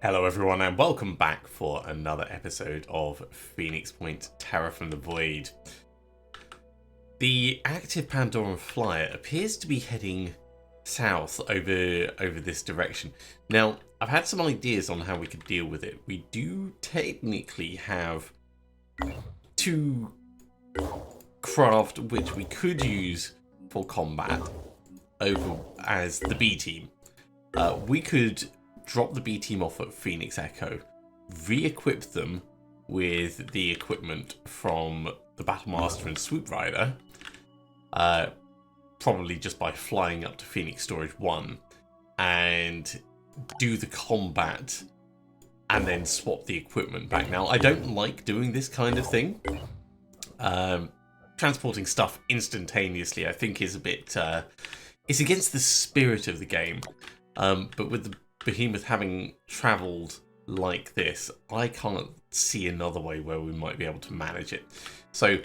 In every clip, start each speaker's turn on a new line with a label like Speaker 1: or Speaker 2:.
Speaker 1: Hello everyone and welcome back for another episode of Phoenix Point Terror from the Void. The active Pandoran flyer appears to be heading south over this direction. Now, I've had some ideas on how we could deal with it. We do technically have two craft which we could use for combat over as the B team. We could drop the B team off at Phoenix Echo, re-equip them with the equipment from the Battlemaster and Swoop Rider, probably just by flying up to Phoenix Storage 1, and do the combat and then swap the equipment back. Now, I don't like doing this kind of thing. Transporting stuff instantaneously, I think, is a bit... it's against the spirit of the game. But with the Behemoth having travelled like this, I can't see another way where we might be able to manage it. So,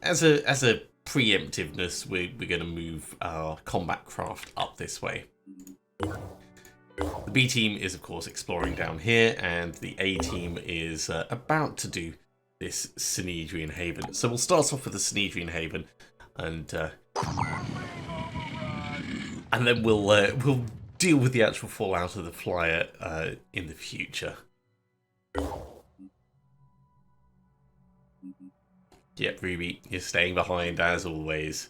Speaker 1: as a preemptiveness, we're going to move our combat craft up this way. The B team is, of course, exploring down here, and the A team is about to do this Synedrion Haven. So we'll start off with the Synedrion Haven, and then we'll deal with the actual fallout of the flyer in the future. Yep, Ruby, you're staying behind as always.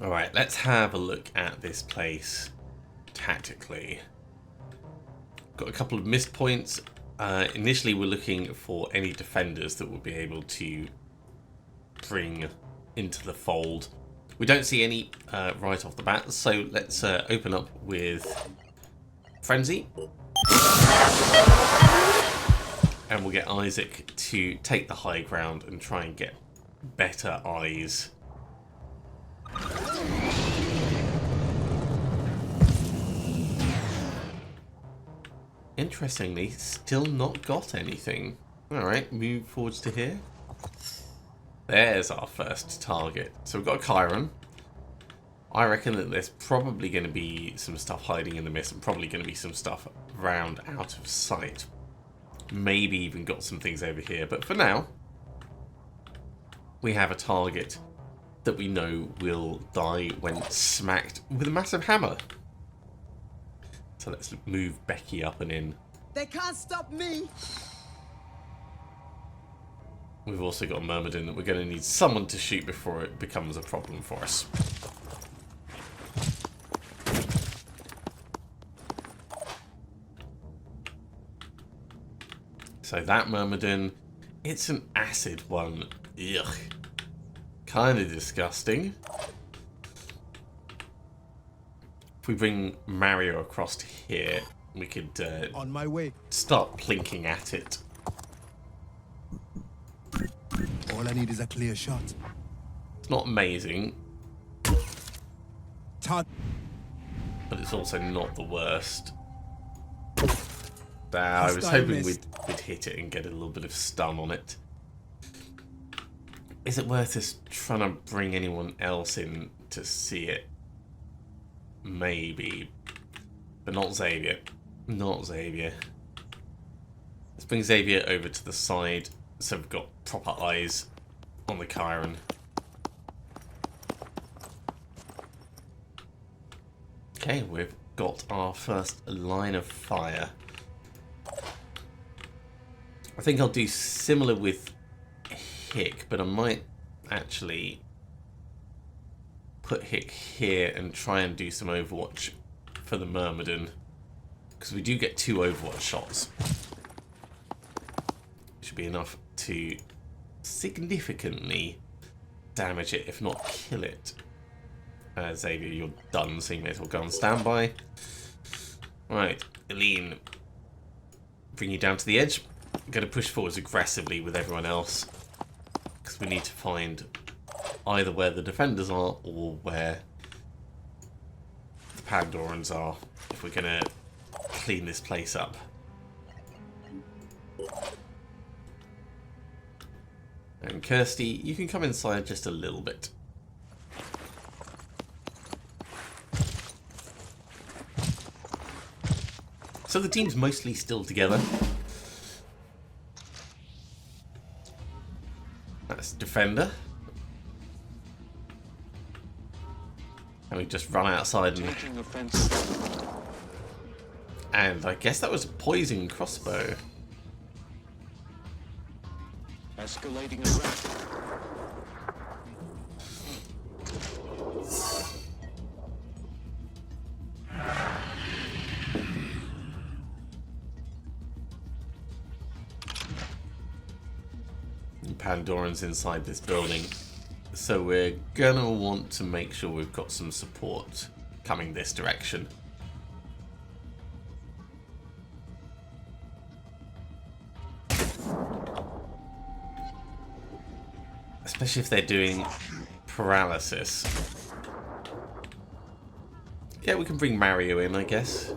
Speaker 1: Alright, let's have a look at this place tactically. Got a couple of missed points. Initially we're looking for any defenders that will be able to bring into the fold. We don't see any right off the bat, so let's open up with Frenzy. And we'll get Isaac to take the high ground and try and get better eyes. Interestingly, still not got anything. Alright, move forwards to here. There's our first target. So we've got a Chiron. I reckon that there's probably going to be some stuff hiding in the mist and probably going to be some stuff round out of sight. Maybe even got some things over here. But for now, we have a target that we know will die when smacked with a massive hammer. So let's move Becky up and in.
Speaker 2: They can't stop me!
Speaker 1: We've also got a Myrmidon that we're going to need someone to shoot before it becomes a problem for us. So that Myrmidon, it's an acid one. Ugh. Kind of disgusting. If we bring Mario across to here, we could
Speaker 2: on my way.
Speaker 1: Start plinking at it.
Speaker 2: All I need is a clear shot.
Speaker 1: It's not amazing,
Speaker 2: Todd.
Speaker 1: but it's also not the worst. I was hoping we'd hit it and get a little bit of stun on it. Is it worth us trying to bring anyone else in to see it? Maybe. But not Xavier. Not Xavier. Let's bring Xavier over to the side so we've got proper eyes on the Chiron. Okay, we've got our first line of fire. I think I'll do similar with Hick, but I might actually put Hick here and try and do some Overwatch for the Myrmidon, because we do get 2 Overwatch shots. Should be enough to significantly damage it, if not kill it. Xavier, you're done, so you may as well go on standby. Right, Eileen, bring you down to the edge. I'm going to push forwards aggressively with everyone else, because we need to find either where the defenders are or where the Pandorans are if we're going to clean this place up. And Kirsty, you can come inside just a little bit. So the team's mostly still together. That's defender. And we just run outside and I guess that was a poison crossbow.
Speaker 3: Escalating around.
Speaker 1: Pandorans inside this building, so we're gonna want to make sure we've got some support coming this direction. Especially if they're doing paralysis. Yeah, we can bring Mario in, I guess.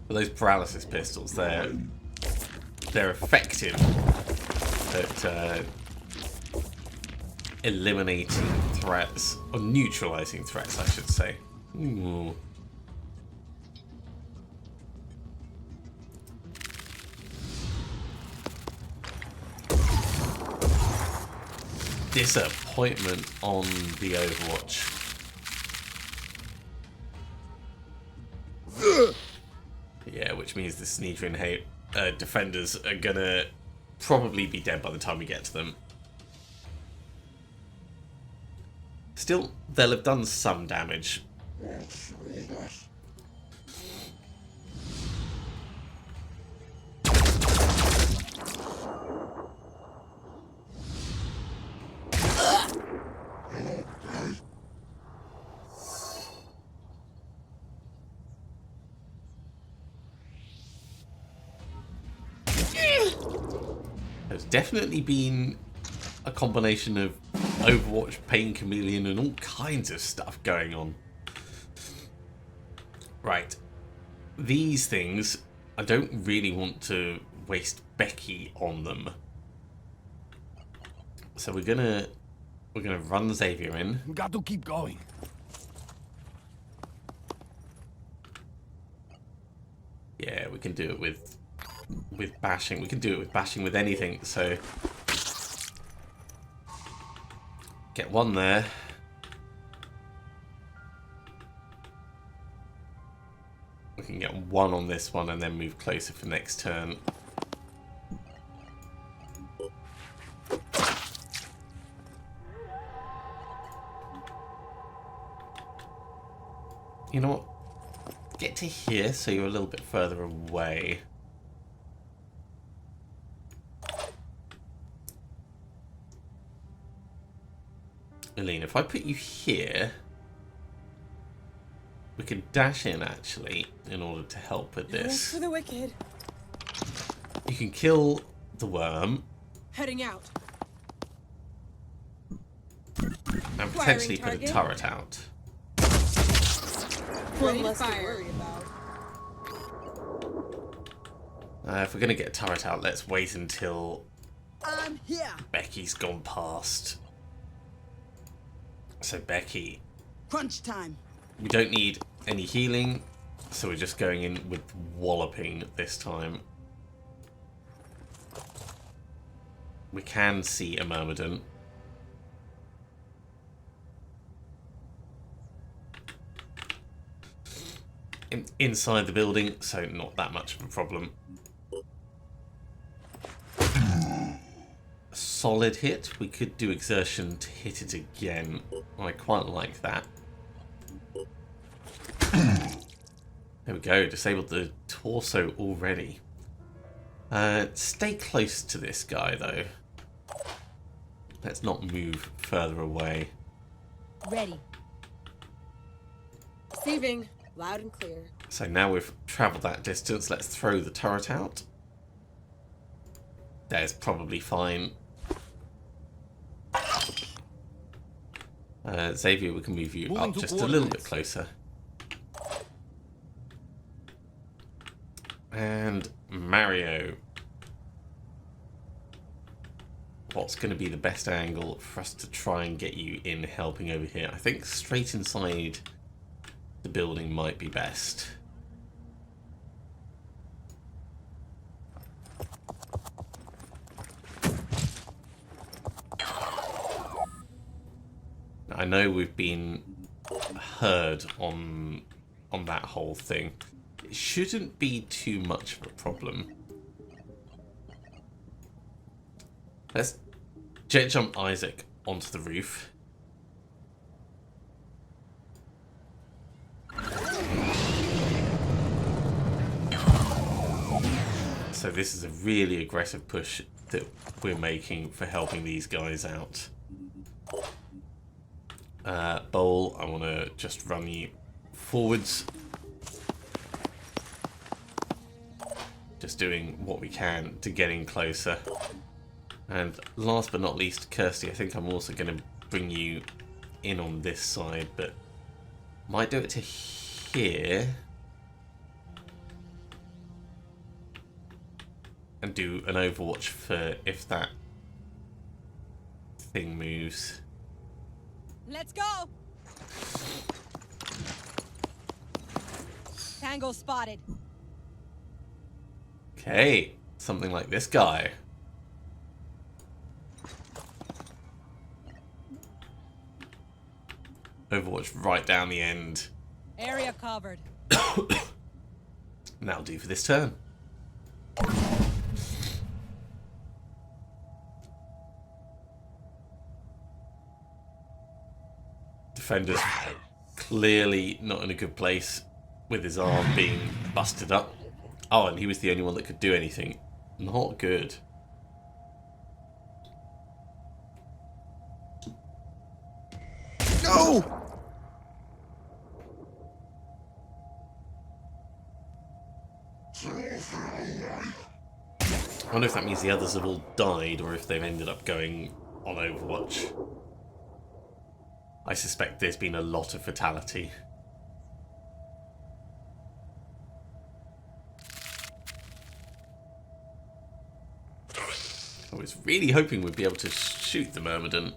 Speaker 1: But those paralysis pistols, they're effective at eliminating threats, or neutralizing threats, I should say. Ooh. Disappointment on the Overwatch. Yeah, which means the Synedrion defenders are gonna probably be dead by the time we get to them. Still, they'll have done some damage. There's definitely been a combination of Overwatch, Pain Chameleon, and all kinds of stuff going on. Right. These things, I don't really want to waste Becky on them. So we're gonna run Xavier in.
Speaker 2: Got to keep going.
Speaker 1: Yeah, we can do it with bashing. We can do it with bashing with anything, so get one there. We can get one on this one and then move closer for next turn. You know what? Get to here so you're a little bit further away. Eileen, if I put you here, we could dash in actually in order to help with this.
Speaker 4: For the wicked.
Speaker 1: You can kill the worm
Speaker 4: Heading out.
Speaker 1: and potentially put a turret out.
Speaker 4: Ready to fire.
Speaker 1: If we're going to get a turret out, let's wait until
Speaker 2: I'm here.
Speaker 1: Becky's gone past. So Becky,
Speaker 2: Crunch time.
Speaker 1: we don't need any healing, so we're just going in with walloping this time. We can see a Myrmidon. Inside the building, so not that much of a problem. Solid hit. We could do exertion to hit it again. I quite like that. There we go. Disabled the torso already. Stay close to this guy, though. Let's not move further away.
Speaker 4: Ready. Receiving. Loud and clear.
Speaker 1: So now we've travelled that distance, let's throw the turret out. There's probably fine. Xavier, we can move you up just a little bit closer. And Mario. What's going to be the best angle for us to try and get you in helping over here? I think straight inside building might be best. I know we've been heard on that whole thing. It shouldn't be too much of a problem. Let's jet jump Isaac onto the roof. So this is a really aggressive push that we're making for helping these guys out. Bowl, I want to just run you forwards. Just doing what we can to getting closer. And last but not least, Kirsty, I think I'm also going to bring you in on this side, but might do it to here. And do an overwatch for if that thing moves.
Speaker 4: Let's go. Tango spotted.
Speaker 1: Okay, something like this guy. Overwatch right down the end.
Speaker 4: Area covered.
Speaker 1: That'll do for this turn. Defender's clearly not in a good place with his arm being busted up. Oh, and he was the only one that could do anything. Not good.
Speaker 2: No!
Speaker 1: I wonder if that means the others have all died or if they've ended up going on Overwatch. I suspect there's been a lot of fatality. I was really hoping we'd be able to shoot the Myrmidon.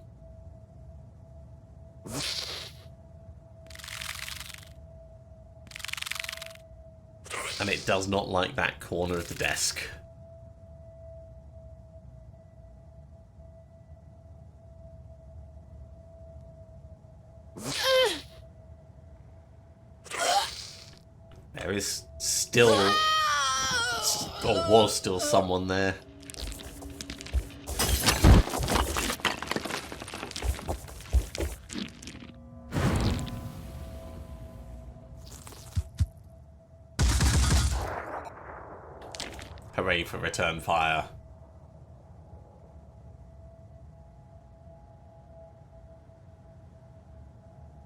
Speaker 1: And it does not like that corner of the desk. There is still, or was still someone there. Hooray for return fire.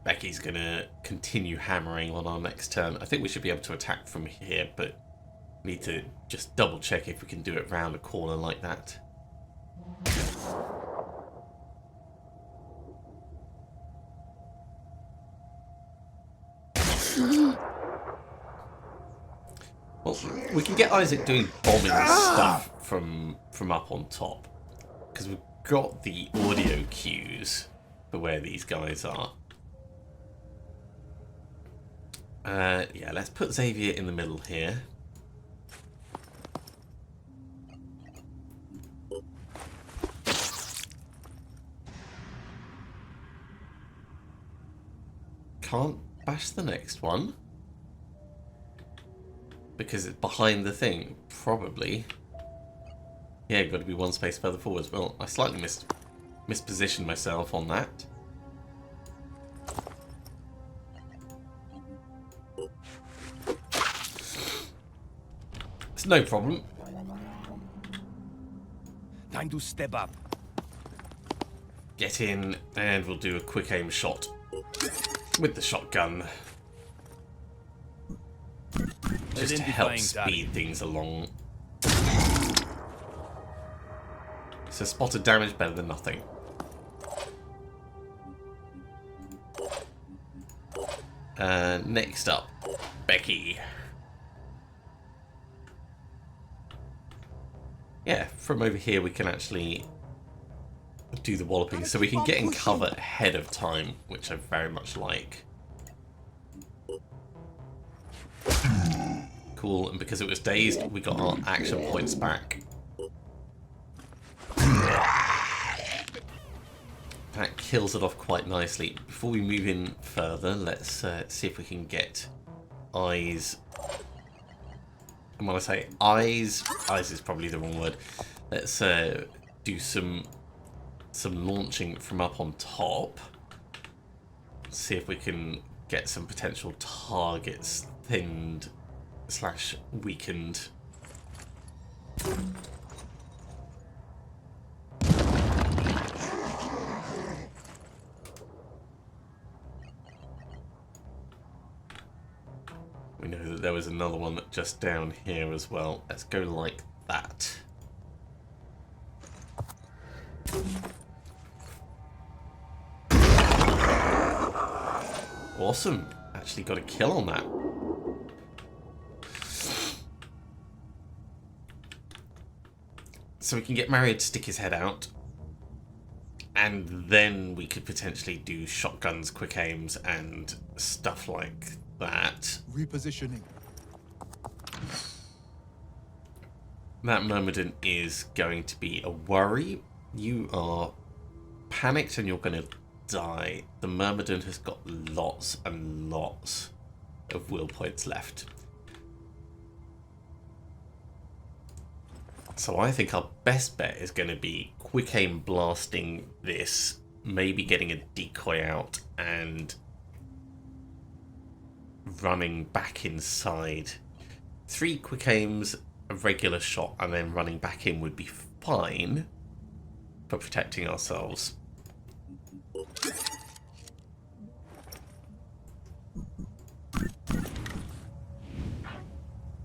Speaker 1: Becky's going to continue hammering on our next turn. I think we should be able to attack from here, but need to just double check if we can do it round a corner like that. Well, we can get Isaac doing bombing stuff from up on top, because we've got the audio cues for where these guys are. Yeah, let's put Xavier in the middle here. Can't bash the next one because it's behind the thing, probably. Yeah, got to be one space further forwards. Well, I slightly mispositioned myself on that. It's no problem.
Speaker 2: Time to step up.
Speaker 1: Get in, and we'll do a quick aim shot with the shotgun. Just to help speed things along. So spotted damage better than nothing. Next up, Becky. Yeah, from over here we can actually do the walloping, so we can get in cover ahead of time, which I very much like. cool, and because it was dazed, we got our action points back. That kills it off quite nicely. Before we move in further, let's see if we can get eyes. And when I say eyes is probably the wrong word. Let's do some launching from up on top. See if we can get some potential targets thinned / weakened. We know that there was another one just down here as well. Let's go like that. Awesome. Actually got a kill on that. So we can get Mario to stick his head out. And then we could potentially do shotguns, quick aims, and stuff like that.
Speaker 5: Repositioning.
Speaker 1: That Myrmidon is going to be a worry. You are panicked and you're going to die. The Myrmidon has got lots and lots of will points left. So I think our best bet is going to be quick aim blasting this, maybe getting a decoy out and running back inside. 3 quick aims, a regular shot, and then running back in would be fine for protecting ourselves.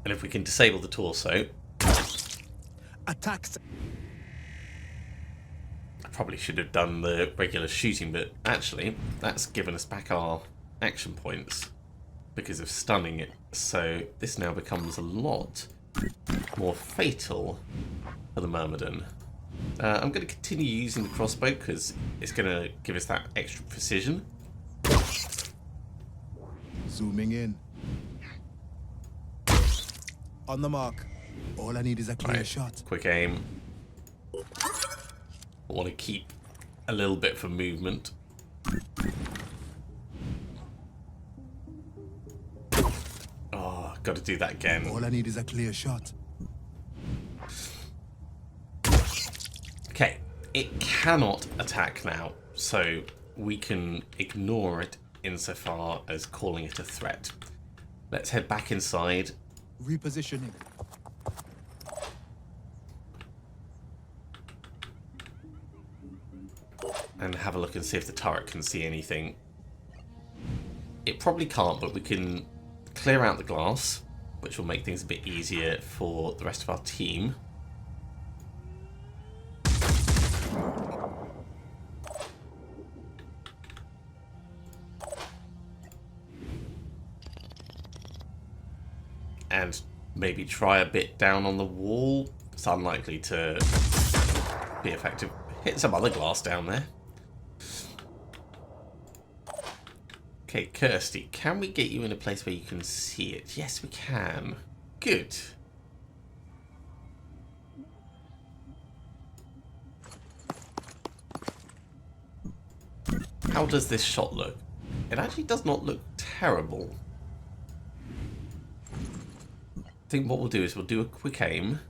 Speaker 1: And if we can disable the torso,
Speaker 5: Attacks.
Speaker 1: I probably should have done the regular shooting, but actually that's given us back our action points because of stunning it. So this now becomes a lot more fatal for the Myrmidon. I'm going to continue using the crossbow because it's going to give us that extra precision.
Speaker 5: Zooming in. On the mark. All I need is a clear shot.
Speaker 1: Quick aim. I want to keep a little bit for movement. Oh, got to do that again.
Speaker 5: All I need is a clear shot.
Speaker 1: Okay, it cannot attack now, so we can ignore it insofar as calling it a threat. Let's head back inside.
Speaker 5: Repositioning.
Speaker 1: And have a look and see if the turret can see anything. It probably can't, but we can clear out the glass, which will make things a bit easier for the rest of our team. And maybe try a bit down on the wall. It's unlikely to be effective. Hit some other glass down there. Okay, Kirsty, can we get you in a place where you can see it? Yes, we can. Good. How does this shot look? It actually does not look terrible. I think what we'll do is we'll do a quick aim.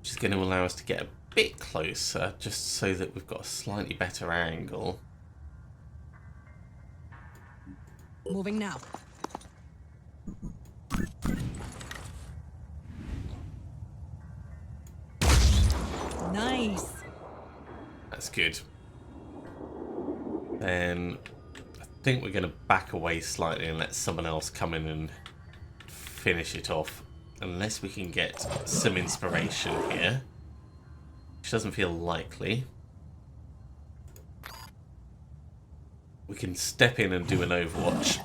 Speaker 1: Which is going to allow us to get a bit closer, just so that we've got a slightly better angle.
Speaker 4: Moving now. Nice.
Speaker 1: That's good. Then I think we're going to back away slightly and let someone else come in and finish it off. Unless we can get some inspiration here. Which doesn't feel likely. We can step in and do an overwatch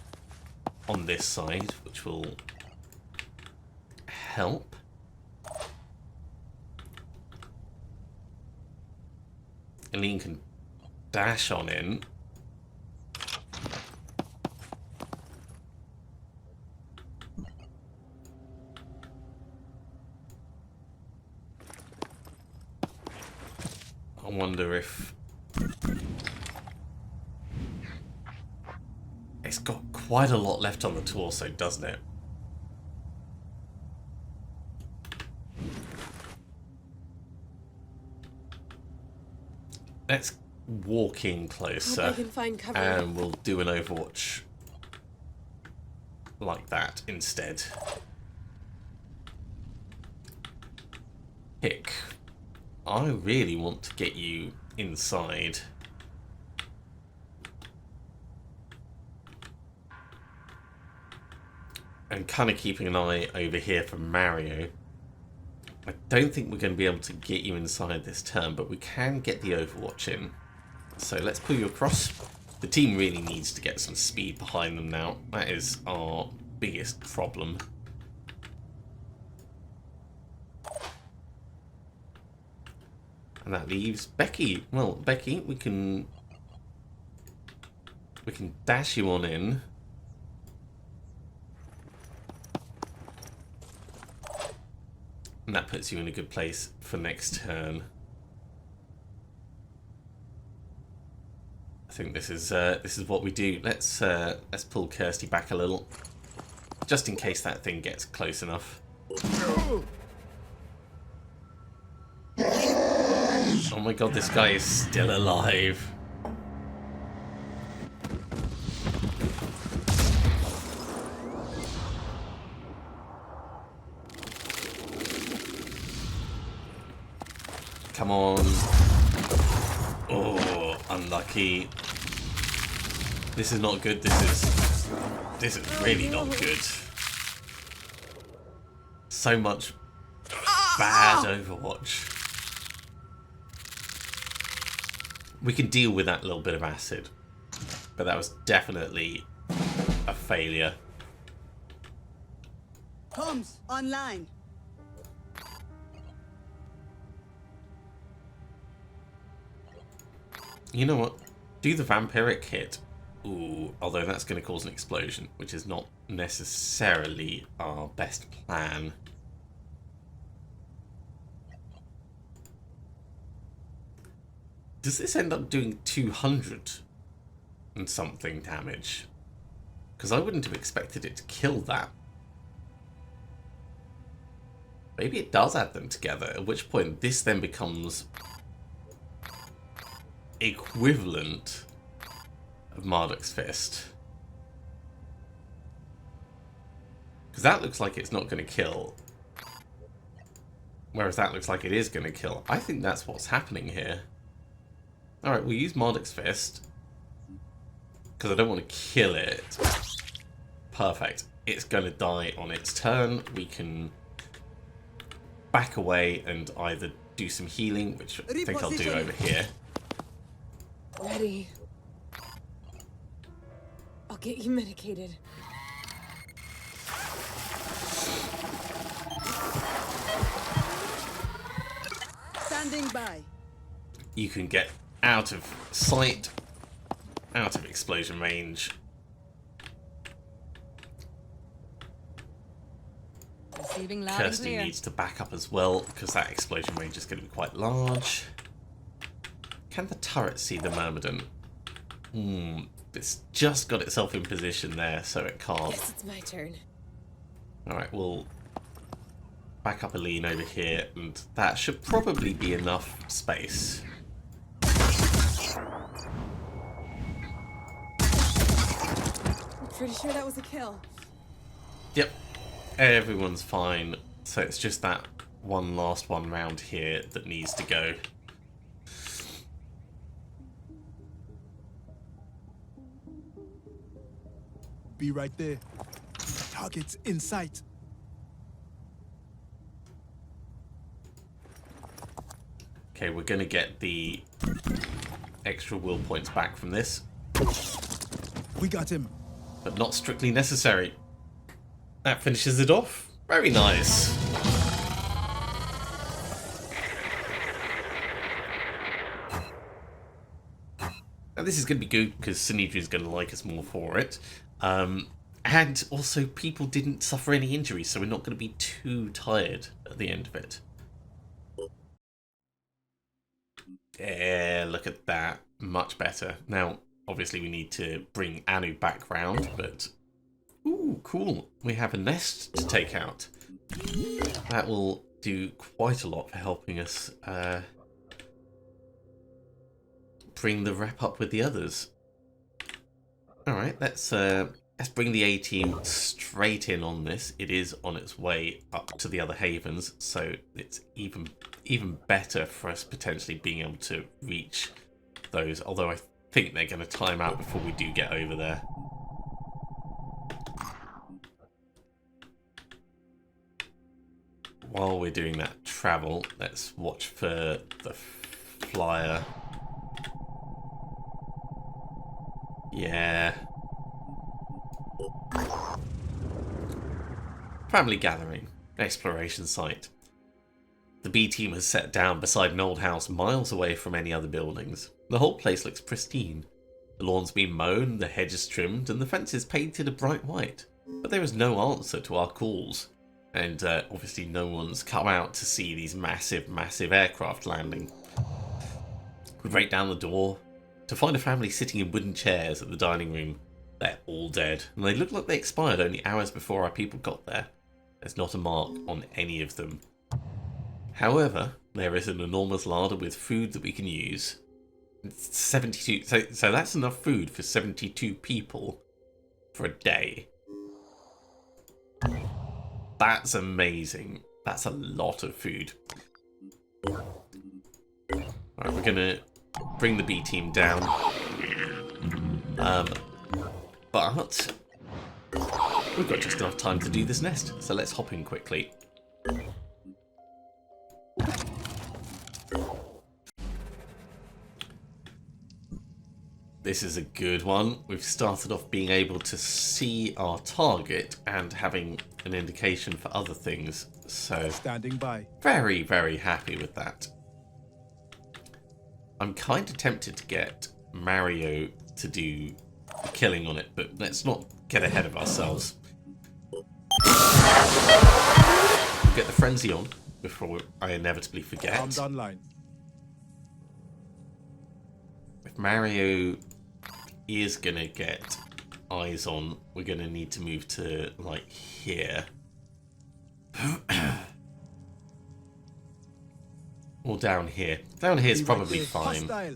Speaker 1: on this side, which will help. Eileen can dash on in. I wonder if it's got quite a lot left on the torso, doesn't it? Let's walk in closer
Speaker 6: Hope I can find cover.
Speaker 1: and we'll do an Overwatch like that instead. Hick, I really want to get you inside. And kind of keeping an eye over here for Mario. I don't think we're going to be able to get you inside this turn, but we can get the Overwatch in. So let's pull you across. The team really needs to get some speed behind them now. That is our biggest problem. And that leaves Becky. Well, Becky, we can dash you on in. And that puts you in a good place for next turn. I think this is what we do. Let's pull Kirsty back a little, just in case that thing gets close enough. Oh my god, this guy is still alive. Come on. Oh, unlucky. This is not good. This is really not good. So much bad Overwatch. We can deal with that little bit of acid, but that was definitely a failure.
Speaker 4: Comms online.
Speaker 1: You know what? Do the vampiric hit. Ooh, although that's going to cause an explosion, which is not necessarily our best plan. Does this end up doing 200 and something damage? Because I wouldn't have expected it to kill that. Maybe it does add them together, at which point this then becomes equivalent of Marduk's Fist. Because that looks like it's not going to kill, whereas that looks like it is going to kill. I think that's what's happening here. Alright, we'll use Marduk's Fist, because I don't want to kill it. Perfect. It's going to die on its turn. We can back away and either do some healing, which I think I'll do over here.
Speaker 6: Ready. I'll get you medicated.
Speaker 4: Standing by.
Speaker 1: You can get out of sight, out of explosion range.
Speaker 4: Receiving loud and
Speaker 1: Kirsty
Speaker 4: clear.
Speaker 1: needs to back up as well, because that explosion range is going to be quite large. Can the turret see the Myrmidon? It's just got itself in position there, so it can't.
Speaker 6: Guess it's my turn.
Speaker 1: Alright, we'll back up a lean over here, and that should probably be enough space.
Speaker 6: I'm pretty sure that was a kill.
Speaker 1: Yep, everyone's fine. So it's just that one last one round here that needs to go.
Speaker 5: Be right there. Target's in sight.
Speaker 1: Okay, we're going to get the extra will points back from this,
Speaker 5: We got him.
Speaker 1: but not strictly necessary. That finishes it off. Very nice. And this is going to be good because Synedrion is going to like us more for it. And also, people didn't suffer any injuries, so we're not going to be too tired at the end of it. Yeah, look at that. Much better. Now, obviously, we need to bring Anu back round, but... Ooh, cool. We have a nest to take out. That will do quite a lot for helping us bring the wrap up with the others. Alright, let's bring the A-team straight in on this. It is on its way up to the other havens, so it's even better for us potentially being able to reach those, although I think they're going to time out before we do get over there. While we're doing that travel, let's watch for the flyer. Yeah. Family gathering. Exploration site. The B team has set down beside an old house miles away from any other buildings. The whole place looks pristine. The lawn's been mown, the hedges trimmed, and the fences painted a bright white. But there is no answer to our calls. And obviously no one's come out to see these massive, massive aircraft landing. We break down the door to find a family sitting in wooden chairs at the dining room. They're all dead, and they look like they expired only hours before our people got there. There's not a mark on any of them. However, there is an enormous larder with food that we can use. It's 72, so that's enough food for 72 people for a day. That's amazing. That's a lot of food. Alright, we're gonna bring the B team down. But we've got just enough time to do this nest, so let's hop in quickly. This is a good one. We've started off being able to see our target and having an indication for other things. So
Speaker 5: Standing by.
Speaker 1: very, very happy with that. I'm kind of tempted to get Mario to do the killing on it, but let's not get ahead of ourselves. We'll get the frenzy on before I inevitably forget.
Speaker 5: Arms online.
Speaker 1: If Mario is gonna get eyes on, we're gonna need to move to like here. Or down here. Down here is probably fine.
Speaker 5: Hostile.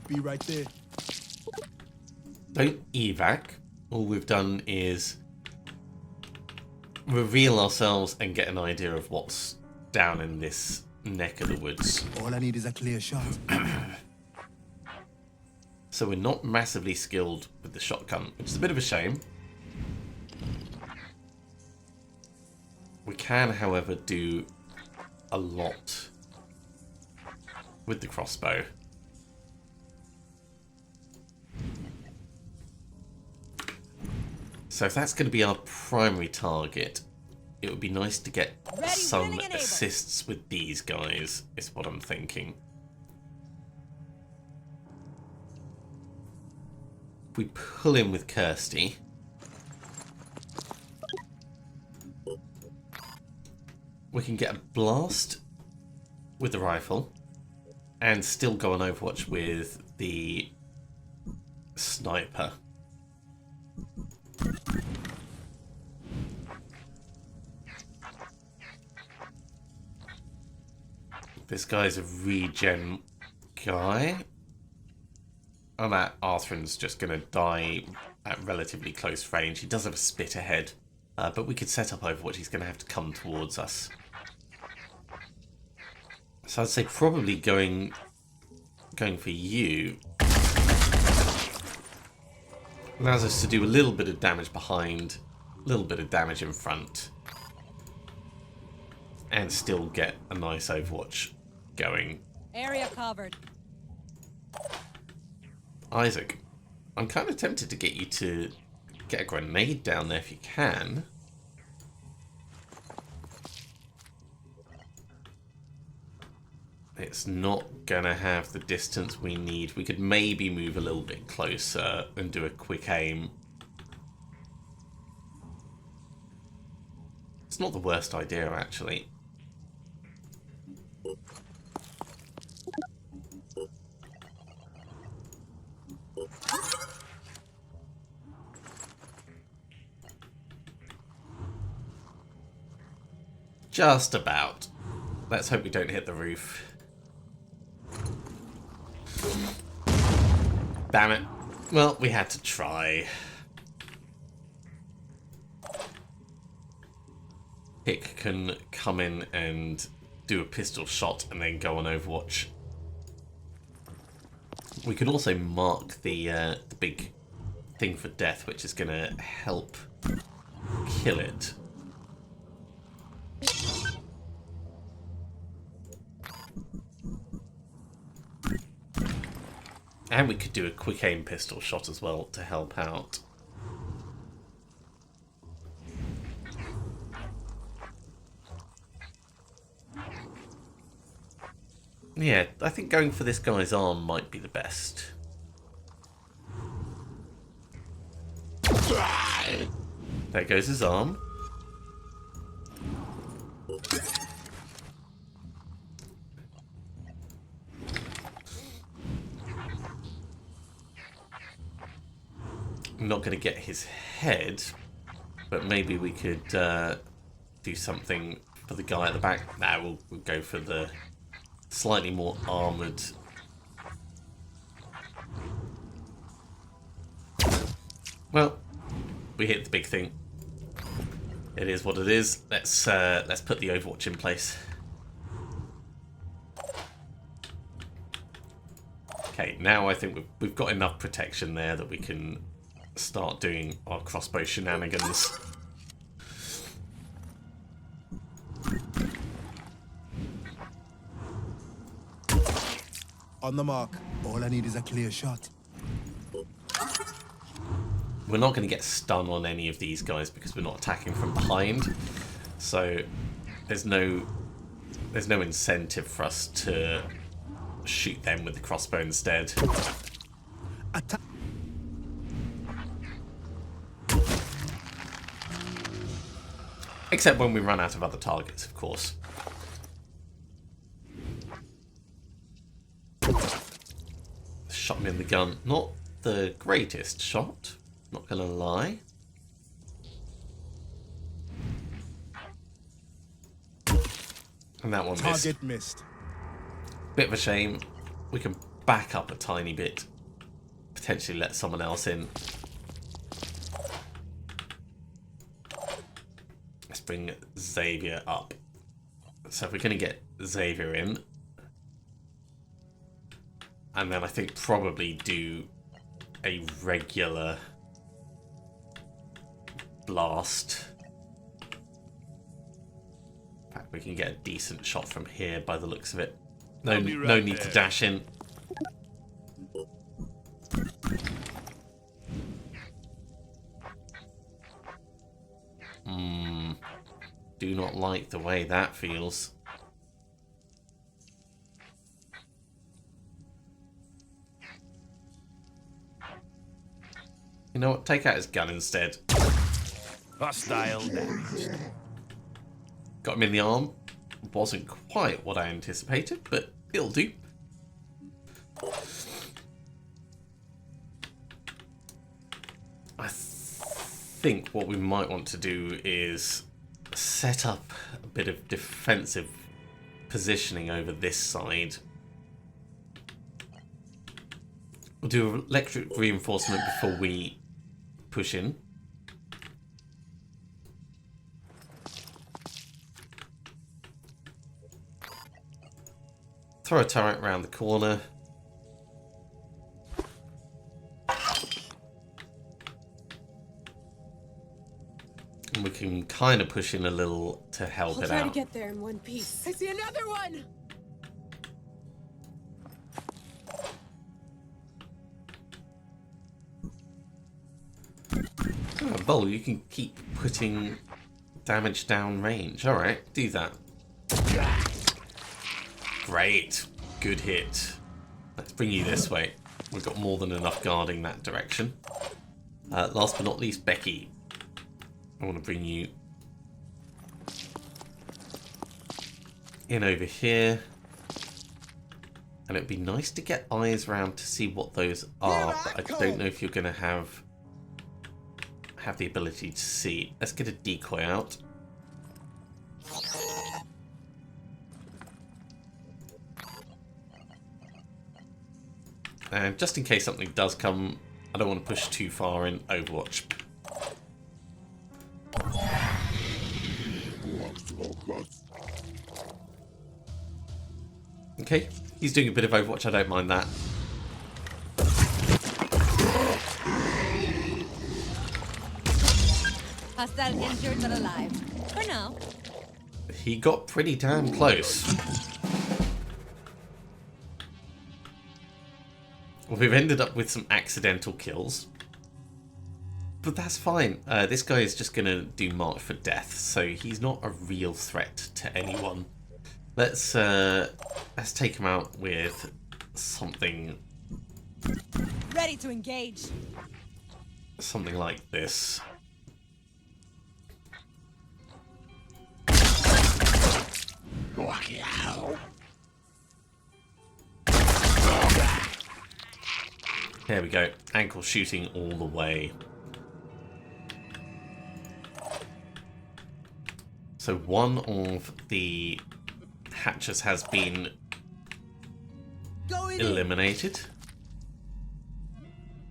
Speaker 5: Be right there.
Speaker 1: Don't evac. All we've done is reveal ourselves and get an idea of what's down in this neck of the woods.
Speaker 5: All I need is a clear shot.
Speaker 1: So we're not massively skilled with the shotgun, which is a bit of a shame. We can, however, do a lot with the crossbow. So if that's going to be our primary target, it would be nice to get some assists with these guys, is what I'm thinking. If we pull in with Kirsty, we can get a blast with the rifle and still go on Overwatch with the sniper. This guy's a regen guy. And that Arthur's just going to die at relatively close range. He does have a spit ahead, but we could set up Overwatch. He's going to have to come towards us. So I'd say probably going for you allows us to do a little bit of damage behind, a little bit of damage in front, and still get a nice Overwatch going.
Speaker 4: Area covered.
Speaker 1: Isaac, I'm kind of tempted to get you to get a grenade down there if you can. It's not gonna have the distance we need. We could maybe move a little bit closer and do a quick aim. It's not the worst idea, actually. Just about. Let's hope we don't hit the roof. Damn it. Well, we had to try. Hick can come in and do a pistol shot and then go on Overwatch. We can also mark the big thing for death, which is going to help kill it. And we could do a quick aim pistol shot as well to help out. Yeah, I think going for this guy's arm might be the best. There goes his arm. I'm not going to get his head, but maybe we could do something for the guy at the back. Nah, we'll go for the slightly more armoured. Well, we hit the big thing. It is what it is. Let's put the Overwatch in place. Okay, now I think we've got enough protection there that we can start doing our crossbow shenanigans.
Speaker 5: On the mark. All I need is a clear shot.
Speaker 1: We're not going to get stun on any of these guys because we're not attacking from behind. So there's no incentive for us to shoot them with the crossbow instead.
Speaker 5: Attack.
Speaker 1: Except when we run out of other targets, of course. Shot me in the gun. Not the greatest shot, not gonna lie. And that one missed.
Speaker 5: Target missed.
Speaker 1: Bit of a shame. We can back up a tiny bit. Potentially let someone else in. Let's bring Xavier up. So if we're going to get Xavier in, and then I think probably do a regular blast. In fact, we can get a decent shot from here by the looks of it. No need to dash in. Do not like the way that feels. You know what? Take out his gun instead.
Speaker 2: Hostile damaged.
Speaker 1: Got him in the arm. Wasn't quite what I anticipated, but it'll do. I think what we might want to do is set up a bit of defensive positioning over this side. We'll do electric reinforcement before we push in. Throw a turret around the corner. And we can kind of push in a little to help
Speaker 6: I'll
Speaker 1: it
Speaker 6: try
Speaker 1: out.
Speaker 6: to get there in one piece. I see another one!
Speaker 1: Oh, Bull, you can keep putting damage down range. Alright, do that. Great. Good hit. Let's bring you this way. We've got more than enough guarding that direction. Last but not least, Becky. I want to bring you in over here. And it'd be nice to get eyes around to see what those are, but I don't know if you're going to have the ability to see. Let's get a decoy out. And just in case something does come, I don't want to push too far in Overwatch. Okay, he's doing a bit of Overwatch, I don't mind that.
Speaker 4: Hostile injured but alive. For now.
Speaker 1: He got pretty damn close. We've ended up with some accidental kills. But that's fine. This guy is just going to do March for Death, so he's not a real threat to anyone. Let's take him out with something...
Speaker 4: Ready to engage.
Speaker 1: Something like this. There we go. Ankle shooting all the way. So one of the hatches has been eliminated.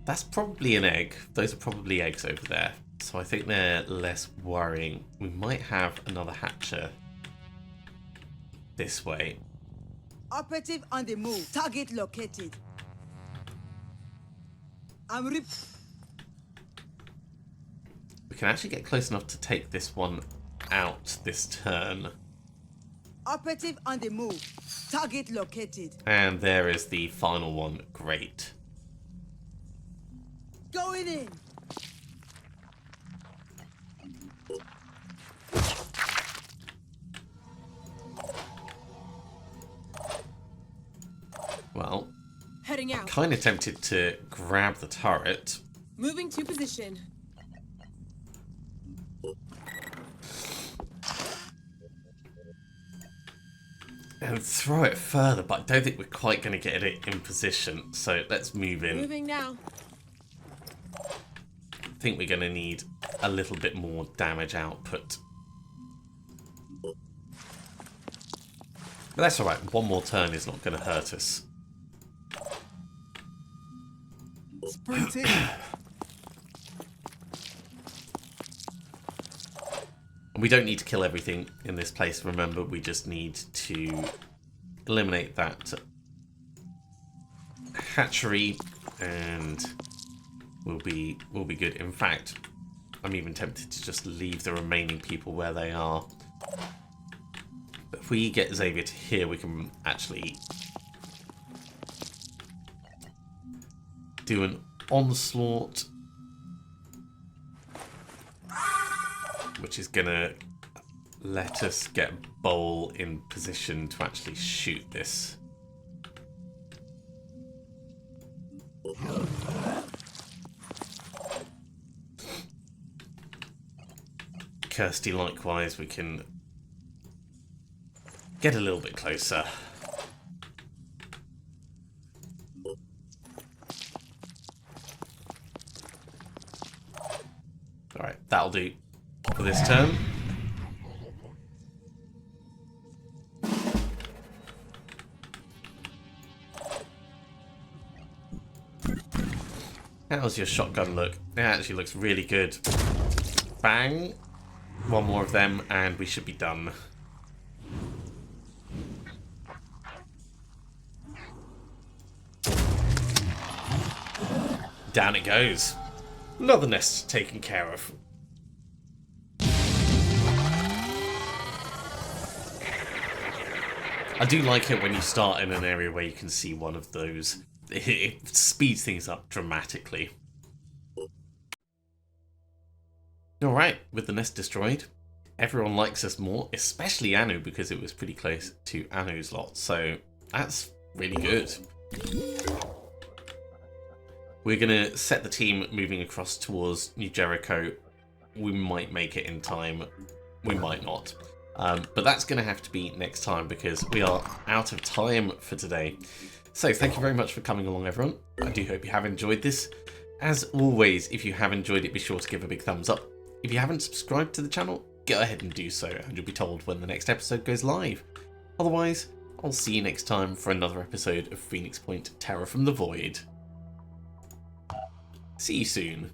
Speaker 1: That's probably an egg. Those are probably eggs over there. So I think they're less worrying. We might have another hatcher this way.
Speaker 4: Operative on the move. Target located.
Speaker 1: We can actually get close enough to take this one out this turn.
Speaker 4: Operative on the move. Target located.
Speaker 1: And there is the final one. Great.
Speaker 4: Going in.
Speaker 1: Well,
Speaker 6: Heading out.
Speaker 1: kind of tempted to grab the turret.
Speaker 6: Moving to position.
Speaker 1: And throw it further, but I don't think we're quite going to get it in position. So let's move in.
Speaker 6: Moving now.
Speaker 1: I think we're going to need a little bit more damage output. But that's alright. One more turn is not going to hurt us.
Speaker 5: Sprinting.
Speaker 1: We don't need to kill everything in this place. Remember, we just need to eliminate that hatchery, and we'll be good. In fact, I'm even tempted to just leave the remaining people where they are. But if we get Xavier to here, we can actually do an onslaught, which is gonna let us get Bowl in position to actually shoot this. Kirsty, likewise, we can get a little bit closer. Alright, that'll do for this turn. How's your shotgun look? It actually looks really good. Bang! One more of them and we should be done. Down it goes. Another nest taken care of. I do like it when you start in an area where you can see one of those. It speeds things up dramatically. Alright, with the nest destroyed, everyone likes us more, especially Anu, because it was pretty close to Anu's lot. So That's really good. We're going to set the team moving across towards New Jericho. We might make it in time. We might not. But that's going to have to be next time because we are out of time for today. So thank you very much for coming along, everyone. I do hope you have enjoyed this. As always, if you have enjoyed it, be sure to give a big thumbs up. If you haven't subscribed to the channel, go ahead and do so, and you'll be told when the next episode goes live. Otherwise, I'll see you next time for another episode of Phoenix Point Terror from the Void. See you soon.